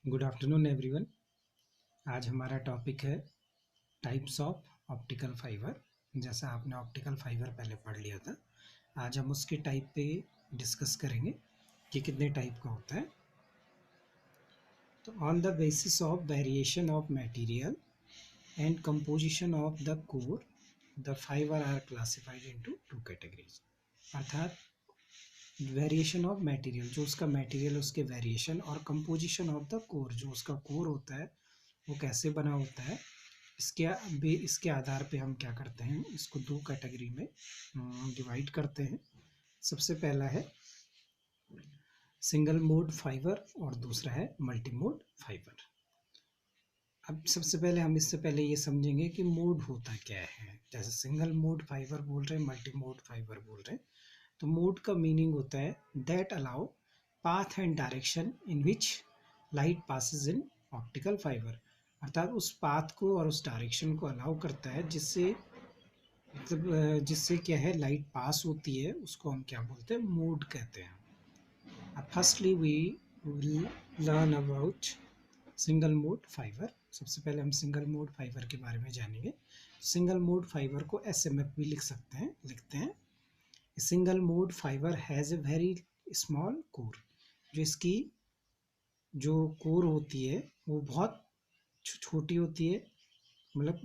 Good afternoon everyone. आज हमारा topic है टाइप्स ऑफ ऑप्टिकल फाइबर। जैसा आपने ऑप्टिकल फाइबर पहले पढ़ लिया था, आज हम उसके टाइप पे डिस्कस करेंगे कि कितने टाइप का होता है। तो on the basis of variation of material and composition of the core the fibre are classified into two categories. अर्थात वेरिएशन ऑफ मटेरियल, जो उसका मटेरियल, उसके वेरिएशन, और कंपोजिशन ऑफ द कोर, जो उसका कोर होता है वो कैसे बना होता है, इसके आधार पे हम क्या करते हैं, इसको दो कैटेगरी में डिवाइड करते हैं। सबसे पहला है सिंगल मोड फाइबर और दूसरा है मल्टी मोड फाइबर। अब सबसे पहले हम इससे पहले ये समझेंगे कि मोड होता क्या है। जैसे सिंगल मोड फाइबर बोल रहे हैं, मल्टी मोड फाइबर बोल रहे हैं, तो मोड का मीनिंग होता है that allow path and direction in which light passes in optical fibre. अर्थात उस पाथ को और उस डायरेक्शन को अलाउ करता है जिससे मतलब जिससे क्या है, लाइट पास होती है, उसको हम क्या बोलते हैं, मोड कहते हैं। अब firstly we will learn about single mode fibre. सबसे पहले हम सिंगल मोड फाइबर के बारे में जानेंगे। सिंगल मोड फाइबर को एसएमएफ भी लिखते हैं। Single mode fibre has a very small core. जो इसकी जो कोर होती है वो बहुत छोटी होती है, मतलब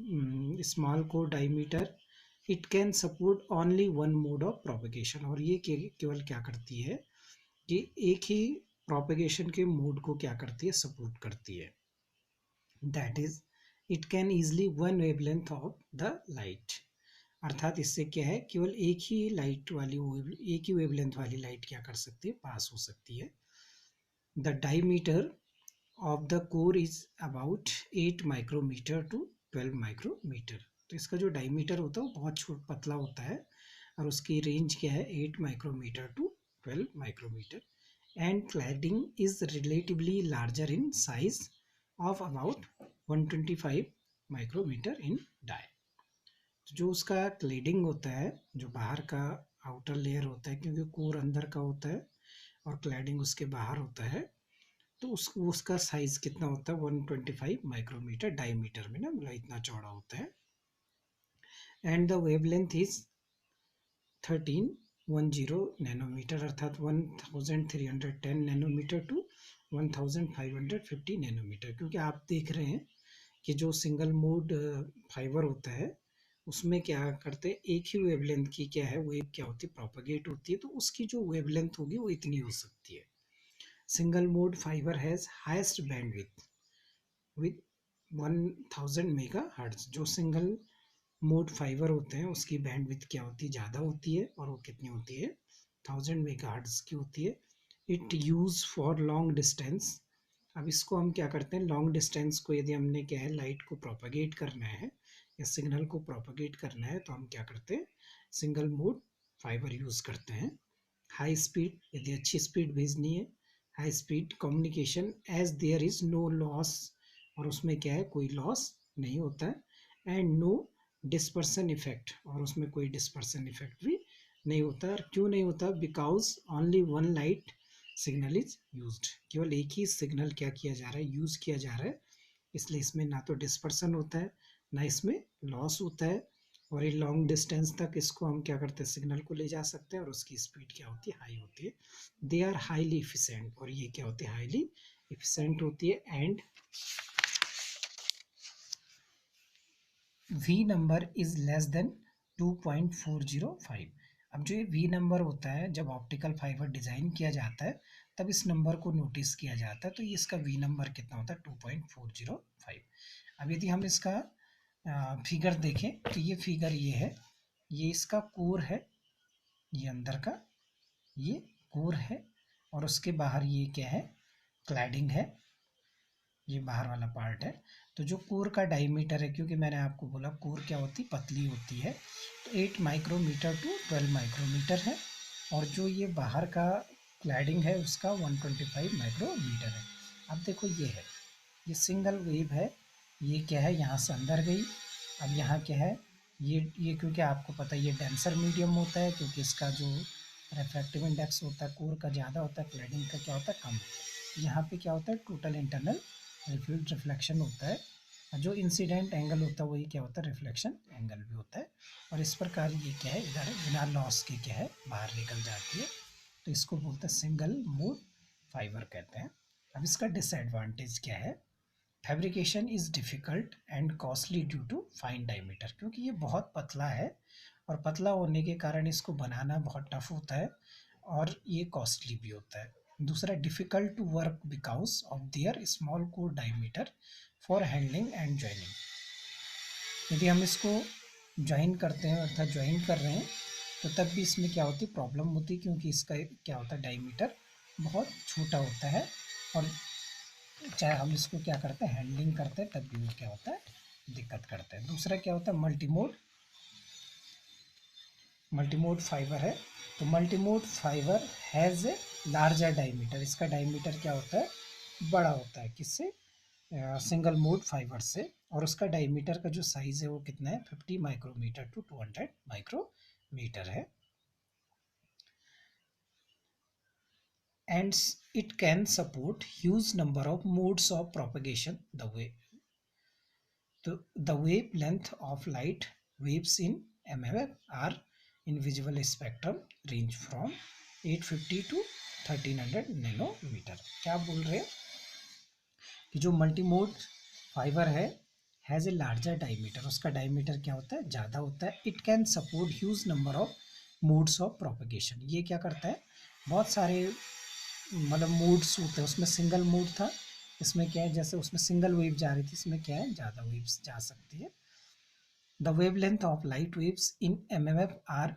small core diameter. It can support only one mod of propagation. और ये केवल क्या करती है कि एक ही प्रोपेगेशन के मोड को क्या करती है, सपोर्ट करती है। That is it can easily one wavelength of the light. अर्थात इससे क्या है, केवल एक ही वेवलेंथ वाली लाइट क्या कर सकती है, पास हो सकती है। The diameter of the core is about 8 micrometre to 12 micrometre. तो इसका जो डायमीटर होता है वो बहुत पतला होता है और उसकी रेंज क्या है, 8 micrometre to 12 micrometre. And cladding is relatively larger in size of about 125 micrometre in dia. जो उसका क्लेडिंग होता है, जो बाहर का आउटर लेयर होता है, क्योंकि कोर अंदर का होता है और क्लैडिंग उसके बाहर होता है, तो उसका साइज कितना होता है, 125 माइक्रोमीटर डायमीटर में ना, मतलब इतना चौड़ा होता है। And the wavelength is 1310 nanometre, अर्थात 1310 नैनोमीटर टू 1550 नैनोमीटर। क्योंकि आप देख रहे हैं कि जो सिंगल मोड फाइबर होता है उसमें क्या करते हैं, एक ही वेवलेंथ की क्या है, वेव क्या होती है, प्रोपगेट होती है, तो उसकी जो वेवलेंथ होगी वो इतनी हो सकती है। Single mode fibre has highest bandwidth with 1000 mega hertz. जो सिंगल मोड फाइबर होते हैं उसकी बैंडविड्थ क्या होती है, ज़्यादा होती है, और वो कितनी होती है, 1000 मेगा हर्ट्ज की होती है। It use for long distance. अब इसको हम क्या करते हैं, लॉन्ग डिस्टेंस को यदि हमने क्या है, लाइट को प्रोपगेट करना है या सिग्नल को प्रोपगेट करना है, तो हम क्या करते हैं, सिंगल मोड फाइबर यूज़ करते हैं। हाई स्पीड, यदि अच्छी स्पीड भेजनी है, high speed communication as there is no loss, और उसमें क्या है, कोई लॉस नहीं होता है। एंड नो डिस्पर्सन इफेक्ट, और उसमें कोई डिस्पर्सन इफेक्ट भी नहीं होता। और क्यों नहीं होता, because only one light signal is used. केवल एक ही सिग्नल क्या किया जा रहा है, यूज़ किया जा रहा है, इसलिए इसमें ना तो डिस्पर्सन होता है ना इसमें लॉस होता है। और ये लॉन्ग डिस्टेंस तक इसको हम क्या करते हैं, सिग्नल को ले जा सकते हैं, और उसकी स्पीड क्या होती है, हाई होती है। दे आर हाईली इफिशेंट, और ये क्या होती है, हाईली इफिशेंट होती है। And V number is less than 2.405। अब जो ये वी नंबर होता है, जब ऑप्टिकल फाइबर डिज़ाइन किया जाता है तब इस नंबर को नोटिस किया जाता है, तो ये इसका वी नंबर कितना होता है, 2.405। अब यदि हम इसका फिगर देखें तो ये फिगर ये है, ये इसका कोर है, ये अंदर का ये कोर है, और उसके बाहर ये क्या है, क्लैडिंग है, ये बाहर वाला पार्ट है। तो जो कोर का डायमीटर है, क्योंकि मैंने आपको बोला कोर क्या होती, पतली होती है, तो 8 माइक्रोमीटर टू 12 माइक्रोमीटर है, और जो ये बाहर का क्लैडिंग है उसका 125 माइक्रोमीटर है। अब देखो ये है, ये सिंगल वेव है, ये क्या है, यहाँ से अंदर गई। अब यहाँ क्या है, ये क्योंकि आपको पता है ये डेंसर मीडियम होता है, क्योंकि इसका जो रिफ्रैक्टिव इंडेक्स होता है कोर का ज़्यादा होता है, क्लैडिंग का क्या होता है, कम। यहाँ पे क्या होता है, टोटल इंटरनल रिफ्लेक्शन होता है, जो इंसिडेंट एंगल होता है वही क्या होता है, रिफ्लेक्शन एंगल भी होता है। और इस प्रकार ये क्या है, इधर बिना लॉस के क्या है, बाहर निकल जाती है। तो इसको बोलते हैं सिंगल मोड फाइबर कहते हैं। अब इसका डिसएडवांटेज क्या है, fabrication is difficult and costly due to fine diameter, क्योंकि ये बहुत पतला है और पतला होने के कारण इसको बनाना बहुत टफ होता है और ये कॉस्टली भी होता है। दूसरा, difficult to work because of their small core diameter for handling and joining. यदि हम इसको ज्वाइन करते हैं अर्थात ज्वाइन कर रहे हैं तो तब भी इसमें क्या होती है, प्रॉब्लम होती है, क्योंकि इसका क्या होता है, डायमीटर बहुत छोटा होता है और चाहे हम इसको क्या करते हैं, हैंडलिंग करते हैं, तब भी वो क्या होता है, दिक्कत करते हैं। दूसरा क्या होता है, मल्टीमोड फाइबर है। तो multimode fibre has a larger diameter, इसका डायमीटर क्या होता है, बड़ा होता है, किससे, सिंगल मोड फाइबर से। और उसका डायमीटर का जो साइज़ है वो कितना है, 50 माइक्रोमीटर टू 200 माइक्रोमीटर है। And it can support huge number of modes of propagation. The wavelength of light waves in mmf are in visual spectrum range from 850 to 1300 nanometre. क्या बोल रहे हैं कि जो मल्टीमोड फाइबर है हैज़ ए लार्जर डायमीटर, उसका diameter क्या होता है, ज़्यादा होता है। It can support huge number of modes of propagation, ये क्या करता है, बहुत सारे मतलब मूड्स होते हैं, उसमें सिंगल मूड था, इसमें क्या है, जैसे उसमें सिंगल वेव जा रही थी, इसमें क्या है, ज़्यादा वेव्स जा सकती है। The wavelength of light waves in MMF are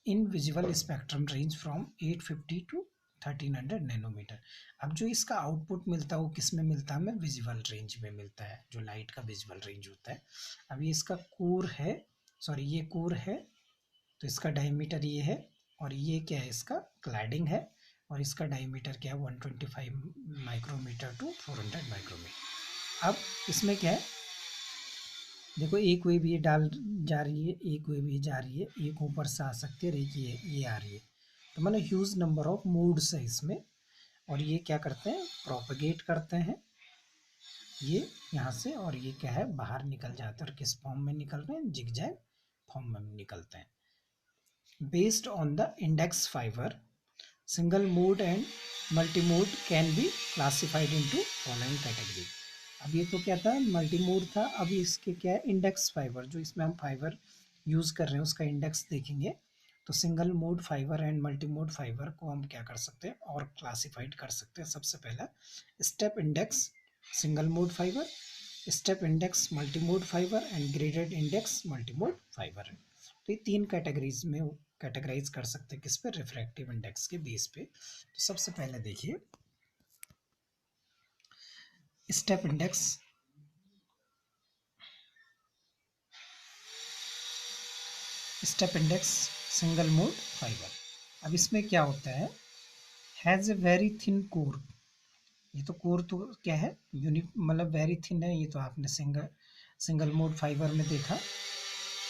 in visible spectrum range from 850 to 1300 nanometre. अब जो इसका आउटपुट मिलता है वो किस में मिलता है, हमें विजिबल रेंज में मिलता है, जो लाइट का विजिबल रेंज होता है। अब ये इसका कोर है, सॉरी ये कोर है, तो इसका डायमीटर ये है, और ये क्या है, इसका क्लैडिंग है, और इसका डायमीटर क्या है, 125 माइक्रोमीटर टू 400 माइक्रोमीटर। अब इसमें क्या है, देखो एक वेव ये डाल जा रही है, एक वेव ये जा रही है, एक ऊपर से आ सकती है और एक ये आ रही है, तो मतलब ह्यूज नंबर ऑफ मोड्स है इसमें, और ये क्या करते हैं, प्रोपगेट करते हैं ये यहाँ से, और ये क्या है, बाहर निकल जाते हैं, और किस फॉर्म में निकल रहे हैं, जिगजैग फॉर्म में निकलते हैं। Based on the index fibre, single mode and multi mode can be classified into following category. अब ये तो क्या था, मल्टी मोड था, अब इसके क्या है, इंडेक्स फाइबर, जो इसमें हम फाइबर यूज़ कर रहे हैं उसका इंडेक्स देखेंगे। तो single mode fibre and multi mode fibre को हम क्या कर सकते हैं और क्लासिफाइड कर सकते हैं। सबसे पहला step index single mode fibre, step index multi mode fibre and graded index multi mode fibre. तो ये तीन कैटेगरीज में कैटेगराइज कर सकते हैं, किस पे, रिफ्रैक्टिव इंडेक्स के बेस पे। तो सबसे पहले देखिए step index, step index single mode fibre. अब इसमें क्या होता है, has a very thin core, ये तो कोर तो क्या है, मतलब वेरी थिन है, ये तो आपने सिंगल मोड फाइबर में देखा।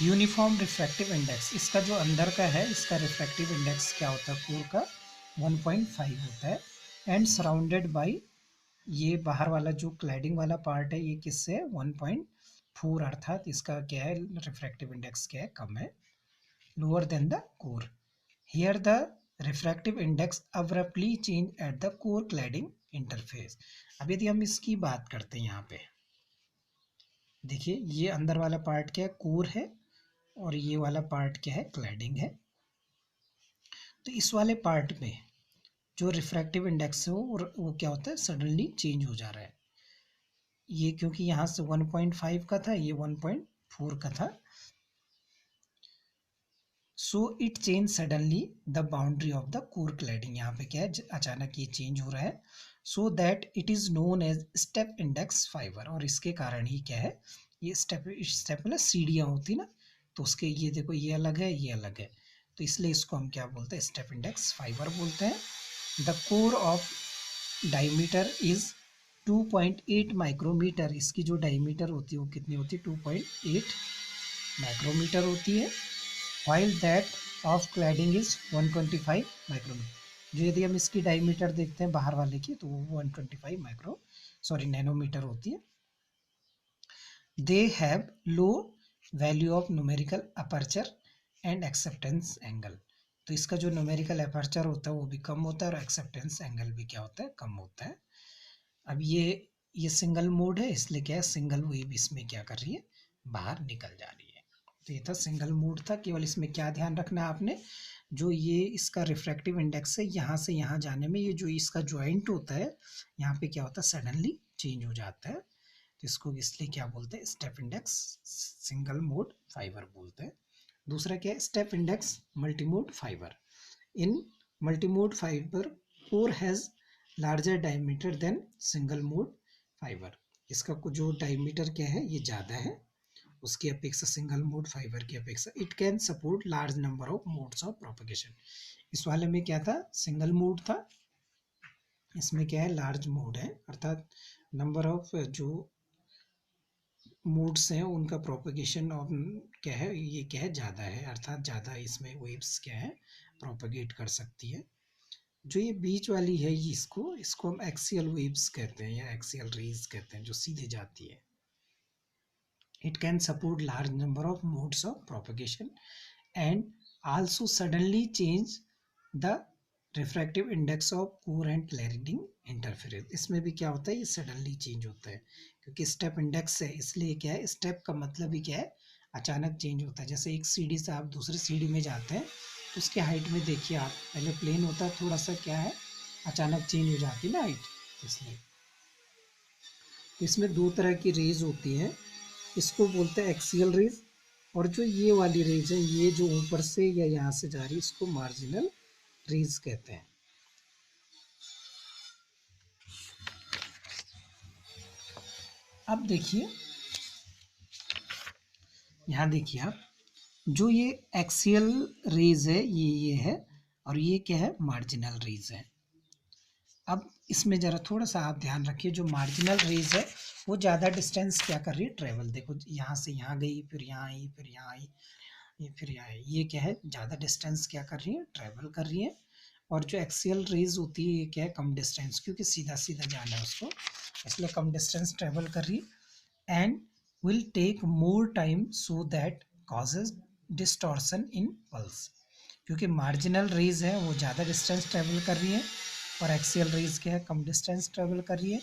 यूनिफॉर्म रिफ्रैक्टिव इंडेक्स, इसका जो अंदर का है इसका रिफ्रैक्टिव इंडेक्स क्या होता है, कोर का 1.5 होता है, एंड सराउंडेड बाय, ये बाहर वाला जो क्लैडिंग वाला पार्ट है ये किससे है, 1.4, अर्थात इसका क्या है, रिफ्रैक्टिव इंडेक्स क्या है, कम है, lower than the core. Here the refractive index abruptly change at the core cladding interface. अब यदि हम इसकी बात करते हैं, यहाँ पे देखिए ये अंदर वाला पार्ट क्या है, कोर है, और ये वाला पार्ट क्या है, क्लैडिंग है। तो इस वाले पार्ट में जो रिफ्रैक्टिव इंडेक्स है वो क्या होता है, सडनली चेंज हो जा रहा है, ये क्योंकि यहाँ से 1.5 का था, ये 1.4 का था। So it change suddenly the boundary of the core cladding, यहाँ पे क्या है, अचानक ये चेंज हो रहा है, so that it is known as step index fibre. और इसके कारण ही क्या है, ये स्टेप में ना सीढ़ियाँ होती ना, तो उसके ये देखो ये अलग है, ये अलग है, तो इसलिए इसको हम क्या बोलते हैं, स्टेप इंडेक्स फाइबर बोलते हैं। The core of diameter is 2.8 micrometre, इसकी जो डायमीटर होती है वो कितनी होती है, 2.8 माइक्रोमीटर होती है, while that of cladding is 125 micrometre. जो यदि हम इसकी डायमीटर देखते हैं बाहर वाले की तो वो 125 नैनोमीटर होती है। They have low value of numerical aperture and acceptance angle. तो इसका जो न्यूमेरिकल अपर्चर होता है वो भी कम होता है और एक्सेप्टेंस एंगल भी क्या होता है, कम होता है। अब ये सिंगल मोड है, इसलिए क्या है, सिंगल वेव इसमें क्या कर रही है, बाहर निकल जा रही है। तो ये था सिंगल मोड था। केवल इसमें क्या ध्यान रखना है आपने, जो ये इसका रिफ्रैक्टिव इंडेक्स है यहाँ से यहाँ जाने में, ये जो इसका ज्वाइंट होता है यहाँ पे क्या होता है, सडनली चेंज हो जाता है। तो इसको इसलिए क्या बोलते हैं, step index single mode fibre बोलते हैं। दूसरा क्या है, step index multimode fibre. In multimode fibre core has larger diameter than single mode fibre. इसका जो डायमीटर क्या है ये ज़्यादा है उसकी अपेक्षा, सिंगल मोड फाइबर की अपेक्षा। It can support large number of modes of propagation. इस वाले में क्या था, सिंगल मोड था, इसमें क्या है, लार्ज मोड है, अर्थात नंबर ऑफ जो मोड्स हैं उनका प्रोपगेशन ऑफ क्या है, ये क्या है, ज़्यादा है, अर्थात ज़्यादा इसमें वेव्स क्या है, प्रोपगेट कर सकती है। जो ये बीच वाली है ये इसको हम एक्सियल वेव्स कहते हैं या एक्सियल रेज कहते हैं, जो सीधे जाती है। It can support large number of modes of propagation and also suddenly change the refractive index of core and cladding interference. इसमें भी क्या होता है, ये सडनली चेंज होता है क्योंकि स्टेप इंडेक्स है, इसलिए क्या है, स्टेप का मतलब ही क्या है, अचानक चेंज होता है। जैसे एक सीढ़ी से आप दूसरी सीढ़ी में जाते हैं तो उसके हाइट में देखिए आप, पहले प्लेन होता है, थोड़ा सा क्या है, अचानक चेंज हो जाती है ना हाइट, इसलिए। तो इसमें दो तरह की रेज होती हैं, इसको बोलते हैं एक्सियल रेज, और जो ये वाली रेज है ये जो ऊपर से या यहाँ से जा रही है इसको मार्जिनल रेज कहते हैं। अब देखिए, यहाँ देखिए आप, जो ये एक्सियल रेज है ये है, और ये क्या है, मार्जिनल रेज है। अब इसमें ज़रा थोड़ा सा आप ध्यान रखिए, जो मार्जिनल रेज है वो ज़्यादा डिस्टेंस क्या कर रही है, ट्रेवल। देखो यहाँ से यहाँ गई, फिर यहाँ आई, फिर यहाँ आई, ये फिर यहाँ आई, ये क्या है, ज़्यादा डिस्टेंस क्या कर रही है, ट्रेवल कर रही है। और जो एक्सियल रेज होती है ये क्या है, कम डिस्टेंस, क्योंकि सीधा सीधा जाना है उसको, इसलिए कम डिस्टेंस ट्रेवल कर रही है and will take more time so that causes distortion in pulse. क्योंकि मार्जिनल रेज है वो ज़्यादा डिस्टेंस ट्रेवल कर रही है और एक्सियल रेज क्या है, कम डिस्टेंस ट्रेवल कर रही है।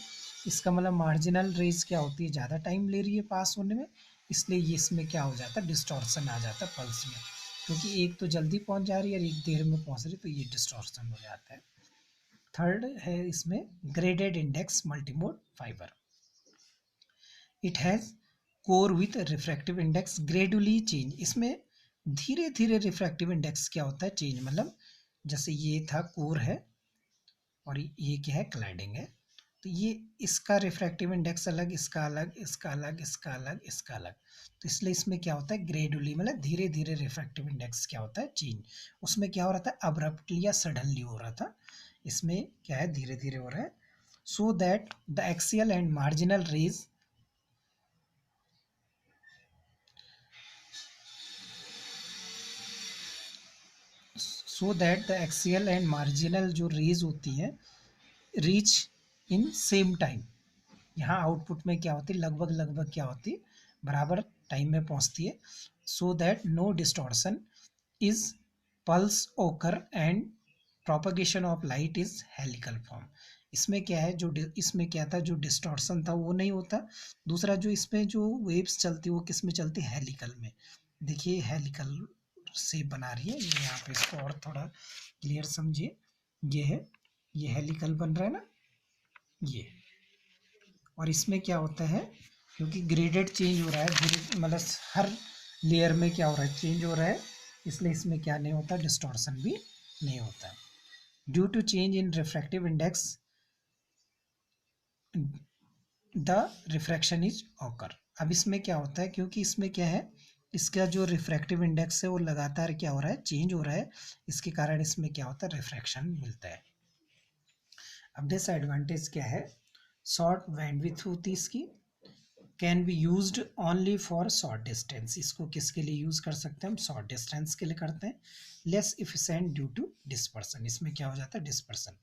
इसका मतलब मार्जिनल रेज क्या होती है, ज़्यादा टाइम ले रही है पास होने में, इसलिए ये इसमें क्या हो जाता है, डिस्टॉर्शन आ जाता है पल्स में, क्योंकि एक तो जल्दी पहुंच जा रही है और एक देर में पहुंच रही है, तो ये डिस्टॉर्शन हो जाता है। थर्ड है इसमें graded index multimode fibre. It has core with refractive index gradually change. इसमें धीरे धीरे रिफ्रैक्टिव इंडेक्स क्या होता है, चेंज, मतलब जैसे ये था कोर है और ये क्या है, क्लैडिंग है, तो ये इसका रिफ्रैक्टिव इंडेक्स अलग, इसका अलग, इसका अलग, इसका अलग, इसका अलग। तो इसलिए इसमें क्या होता है, ग्रेजुअली मतलब धीरे धीरे रिफ्रैक्टिव इंडेक्स क्या होता है, चेंज। उसमें क्या हो रहा था, अब्रप्टली या सडनली हो रहा था, इसमें क्या है, धीरे धीरे हो रहा है। So that the axial and marginal rays so that the axial and marginal जो रेज होती है रीच इन सेम टाइम। यहाँ आउटपुट में क्या होती है, लगभग लगभग क्या होती है, बराबर टाइम में पहुँचती है। So that no distortion is pulse occur and propagation of light is helical form. इसमें क्या है, जो इसमें क्या था, जो डिस्टॉर्शन था वो नहीं होता। दूसरा जो इसमें जो वेव्स चलती है वो किस में चलती है, हेलिकल में। देखिए हेलिकल से बना रही है, ये यहाँ पे इसको और थोड़ा क्लियर समझिए। ये है, ये हेलिकल बन रहा है ना, ये। और इसमें क्या होता है, क्योंकि ग्रेडेड चेंज हो रहा है, धीरे मतलब हर लेयर में क्या हो रहा है, चेंज हो रहा है, इसलिए इसमें क्या नहीं होता, डिस्टॉर्शन भी नहीं होता। Due to change in refractive index the refraction is occur. अब इसमें क्या होता है, क्योंकि इसमें क्या है, इसका जो रिफ्रैक्टिव इंडेक्स है वो लगातार क्या हो रहा है, चेंज हो रहा है, इसके कारण इसमें क्या होता है, रिफ्रैक्शन मिलता है। अब डिसएडवांटेज क्या है, शॉर्ट बैंडविड्थ होती है इसकी, can be used only for short distance, इसको किसके लिए यूज कर सकते हैं हम, शॉर्ट डिस्टेंस के लिए करते हैं। Less efficient due to dispersion, इसमें क्या हो जाता है डिस्पर्सन।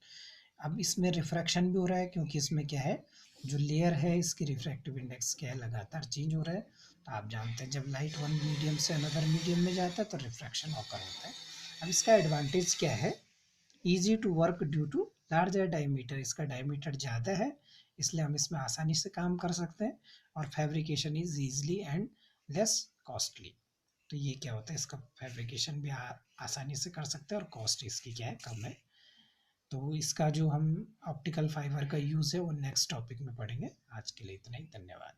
अब इसमें रिफ्रैक्शन भी हो रहा है क्योंकि इसमें क्या है, जो लेयर है इसकी रिफ्रैक्टिव इंडेक्स क्या है, लगातार चेंज हो रहा है। तो आप जानते हैं जब लाइट वन मीडियम से अनदर मीडियम में जाता है तो रिफ्रैक्शन ऑकर होता है। अब इसका एडवांटेज क्या है, easy to work due to larger diameter, इसका डायमीटर ज़्यादा है इसलिए हम इसमें आसानी से काम कर सकते हैं। और fabrication is easily and less costly, तो ये क्या होता है, इसका फैब्रिकेशन भी आसानी से कर सकते हैं और कॉस्ट इसकी क्या है कम है। तो इसका जो हम ऑप्टिकल फाइबर का यूज़ है वो नेक्स्ट टॉपिक में पढ़ेंगे। आज के लिए इतना ही, धन्यवाद।